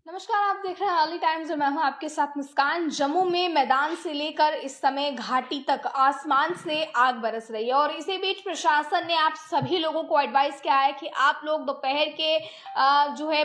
नमस्कार, आप देख रहे हैं अर्ली टाइम्स और मैं हूं आपके साथ मुस्कान। जम्मू में मैदान से लेकर इस समय घाटी तक आसमान से आग बरस रही है और इसी बीच प्रशासन ने आप सभी लोगों को एडवाइस किया है कि आप लोग दोपहर के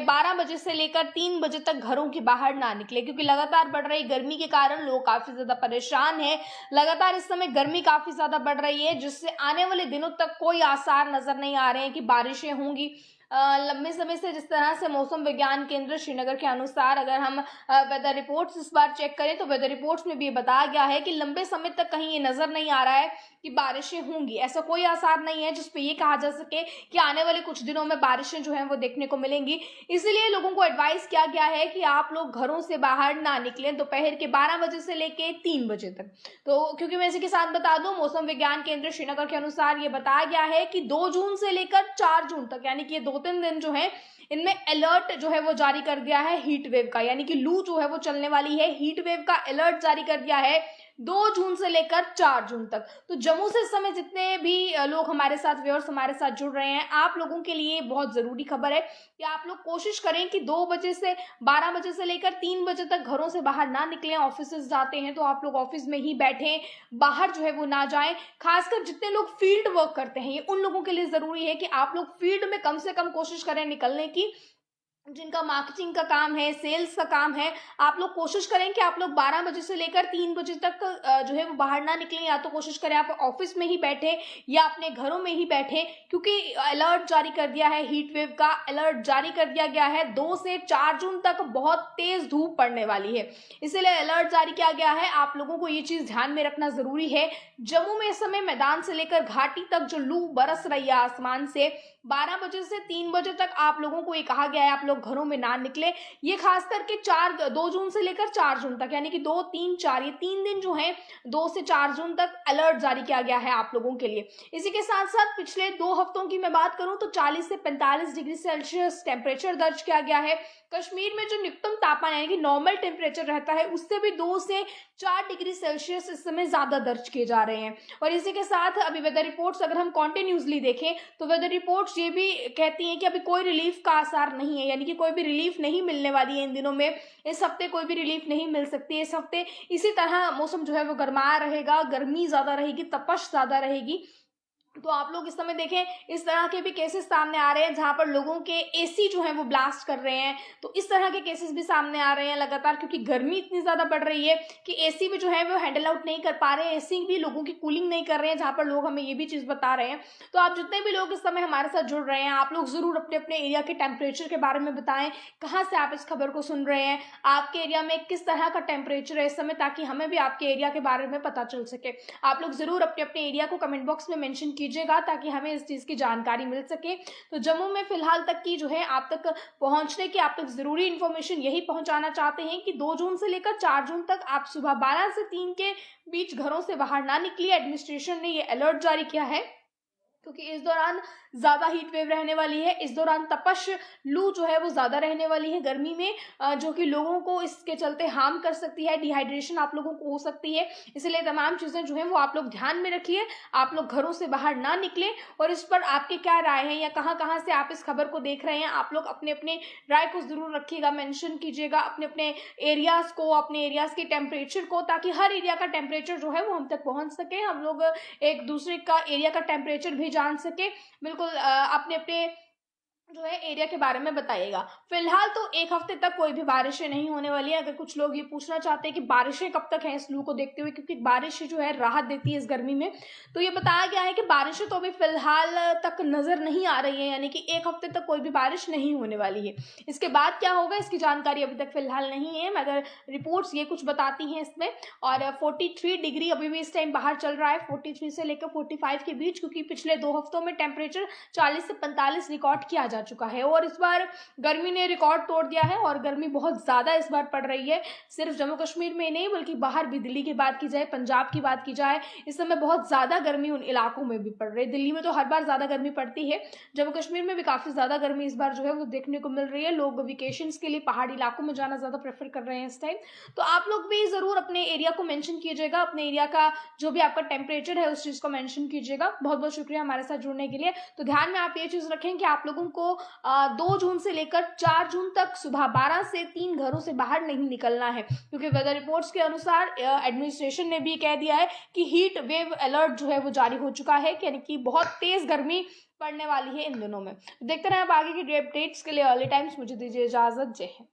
12 बजे से लेकर 3 बजे तक घरों के बाहर ना निकले, क्योंकि लगातार बढ़ रही गर्मी के कारण लोग काफी ज्यादा परेशान हैं। लगातार इस समय गर्मी काफी ज्यादा बढ़ रही है, जिससे आने वाले दिनों तक कोई आसार नजर नहीं आ रहे हैं कि बारिशें होंगी। लंबे समय से जिस तरह से मौसम विज्ञान केंद्र श्रीनगर के अनुसार अगर हम वेदर रिपोर्ट्स इस बार चेक करें तो वेदर रिपोर्ट्स में भी बताया गया है कि लंबे समय तक कहीं ये नजर नहीं आ रहा है कि बारिशें होंगी। ऐसा कोई आसार नहीं है जिसपे ये कहा जा सके कि आने वाले कुछ दिनों में बारिशें जो हैं वो देखने को मिलेंगी। इसीलिए लोगों को एडवाइस किया गया है कि आप लोग घरों से बाहर ना निकलें दोपहर के 12 बजे से लेके 3 बजे तक। तो क्योंकि मैं इसी के साथ बता दूं, मौसम विज्ञान केंद्र श्रीनगर के अनुसार ये बताया गया है कि 2 जून से लेकर 4 जून तक, यानी कि ये 2-3 दिन जो है इनमें अलर्ट जो है वो जारी कर दिया है हीट वेव का, यानी कि लू जो है वो चलने वाली है। हीट वेव का अलर्ट जारी कर दिया है 2 जून से लेकर 4 जून तक। तो जम्मू से इस समय जितने भी लोग हमारे साथ व्यूअर्स हमारे साथ जुड़ रहे हैं, आप लोगों के लिए बहुत जरूरी खबर है कि आप लोग कोशिश करें कि 2 बजे से 12 बजे से लेकर 3 बजे तक घरों से बाहर ना निकलें। ऑफिस जाते हैं तो आप लोग ऑफिस में ही बैठें, बाहर जो है वो ना जाएं। खासकर जितने लोग फील्ड वर्क करते हैं, ये उन लोगों के लिए जरूरी है कि आप लोग फील्ड में कम से कम कोशिश करें निकलने की। जिनका मार्केटिंग का काम है, सेल्स का काम है, आप लोग कोशिश करें कि आप लोग 12 बजे से लेकर 3 बजे तक जो है वो बाहर ना निकलें। या तो कोशिश करें आप ऑफिस में ही बैठे या अपने घरों में ही बैठे, क्योंकि अलर्ट जारी कर दिया है, हीट वेव का अलर्ट जारी कर दिया गया है। 2 से 4 जून तक बहुत तेज धूप पड़ने वाली है, इसीलिए अलर्ट जारी किया गया है। आप लोगों को ये चीज ध्यान में रखना जरूरी है। जम्मू में इस समय मैदान से लेकर घाटी तक जो लू बरस रही है आसमान से, 12 बजे से 3 बजे तक आप लोगों को ये कहा गया है आप लोग घरों में ना निकले। ये खास करके 2 जून से लेकर 4 जून तक, यानी कि 2, 3, 4 ये 3 दिन जो हैं 2 से 4 जून तक अलर्ट जारी किया गया है आप लोगों के लिए। इसी के साथ साथ पिछले 2 हफ्तों की मैं बात करूं तो 40 से 45 डिग्री सेल्सियस टेम्परेचर दर्ज किया गया है। कश्मीर में जो न्यूनतम तापमान यानी कि नॉर्मल टेम्परेचर रहता है, उससे भी 2 से 4 डिग्री सेल्सियस इस समय ज्यादा दर्ज किए जा रहे हैं। और इसी के साथ अभी वेदर रिपोर्ट्स अगर हम कॉन्टिन्यूसली देखें तो वेदर रिपोर्ट्स ये भी कहती हैं कि अभी कोई रिलीफ का आसार नहीं है, यानी कि कोई भी रिलीफ नहीं मिलने वाली है इन दिनों में। इस हफ्ते कोई भी रिलीफ नहीं मिल सकती है। इस हफ्ते इसी तरह मौसम जो है वो गर्माया रहेगा, गर्मी ज्यादा रहेगी, तपश ज्यादा रहेगी। तो आप लोग इस समय देखें, इस तरह के भी केसेस सामने आ रहे हैं जहां पर लोगों के एसी जो है वो ब्लास्ट कर रहे हैं। तो इस तरह के केसेस भी सामने आ रहे हैं लगातार, क्योंकि गर्मी इतनी ज्यादा बढ़ रही है कि एसी भी जो है वो हैंडल आउट नहीं कर पा रहे हैं, एसी भी लोगों की कूलिंग नहीं कर रहे हैं, जहां पर लोग हमें ये भी चीज बता रहे हैं। तो आप जितने भी लोग इस समय हमारे साथ जुड़ रहे हैं, आप लोग जरूर अपने अपने एरिया के टेम्परेचर के बारे में बताएं। कहाँ से आप इस खबर को सुन रहे हैं, आपके एरिया में किस तरह का टेम्परेचर है इस समय, ताकि हमें भी आपके एरिया के बारे में पता चल सके। आप लोग जरूर अपने अपने एरिया को कमेंट बॉक्स में मेंशन कीजिएगा ताकि हमें इस चीज की जानकारी मिल सके। तो जम्मू में फिलहाल तक की जो है आप तक पहुंचने की आप तक जरूरी इंफॉर्मेशन यही पहुंचाना चाहते हैं कि 2 जून से लेकर 4 जून तक आप सुबह 12 से 3 के बीच घरों से बाहर ना निकलिए। एडमिनिस्ट्रेशन ने ये अलर्ट जारी किया है क्योंकि इस दौरान ज्यादा हीट वेव रहने वाली है। इस दौरान तपश लू जो है वो ज्यादा रहने वाली है गर्मी में, जो कि लोगों को इसके चलते हार्म कर सकती है, डिहाइड्रेशन आप लोगों को हो सकती है। इसलिए तमाम चीजें जो है वो आप लोग ध्यान में रखिए, आप लोग घरों से बाहर ना निकले। और इस पर आपके क्या राय है या कहाँ कहाँ से आप इस खबर को देख रहे हैं, आप लोग अपने अपने राय को जरूर रखिएगा, मेंशन कीजिएगा अपने अपने एरियाज को, अपने एरियाज के टेम्परेचर को, ताकि हर एरिया का टेम्परेचर जो है वो हम तक पहुंच सके, हम लोग एक दूसरे का एरिया का टेम्परेचर भी जान सके। बिल्कुल अपने अपने जो है एरिया के बारे में बताइएगा। फिलहाल तो 1 हफ्ते तक कोई भी बारिशें नहीं होने वाली है। अगर कुछ लोग ये पूछना चाहते हैं कि बारिशें कब तक हैं इस लू को देखते हुए, क्योंकि बारिश जो है राहत देती है इस गर्मी में, तो ये बताया गया है कि बारिशें तो अभी फिलहाल तक नजर नहीं आ रही है, यानी कि 1 हफ्ते तक कोई भी बारिश नहीं होने वाली है। इसके बाद क्या होगा इसकी जानकारी अभी तक फिलहाल नहीं है, मगर रिपोर्ट्स ये कुछ बताती हैं इसमें। और 43 डिग्री अभी भी इस टाइम बाहर चल रहा है, 43 से लेकर 45 के बीच, क्योंकि पिछले 2 हफ्तों में टेम्परेचर 40 से 45 रिकॉर्ड किया जा चुका है। और इस बार गर्मी ने रिकॉर्ड तोड़ दिया है और गर्मी बहुत ज्यादा इस बार पड़ रही है। सिर्फ जम्मू कश्मीर में नहीं बल्कि बाहर भी, दिल्ली की बात की जाए, पंजाब की बात की जाए, इस समय बहुत ज्यादा गर्मी उन इलाकों में भी पड़ रही है। दिल्ली में तो हर बार ज्यादा गर्मी पड़ती है, जम्मू कश्मीर में भी काफी ज्यादा गर्मी इस बार जो है वो देखने को मिल रही है। लोग वेकेशंस के लिए पहाड़ी इलाकों में जाना ज्यादा प्रेफर कर रहे हैं इस टाइम। तो आप लोग भी जरूर अपने एरिया को मेंशन कीजिएगा, अपने एरिया का जो भी आपका टेम्परेचर है उस चीज को मेंशन कीजिएगा। बहुत बहुत शुक्रिया हमारे साथ जुड़ने के लिए। तो ध्यान में आप ये चीज रखें कि आप लोगों को 2 जून से लेकर 4 जून तक सुबह 12 से 3 घरों से बाहर नहीं निकलना है, क्योंकि वेदर रिपोर्ट्स के अनुसार एडमिनिस्ट्रेशन ने भी कह दिया है कि हीट वेव अलर्ट जो है वो जारी हो चुका है, यानी कि बहुत तेज गर्मी पड़ने वाली है इन दिनों में। देखते रहें आप आगे की अपडेट्स के लिए अर्ली टाइम्स। मुझे दीजिए इजाजत। जय हिंद।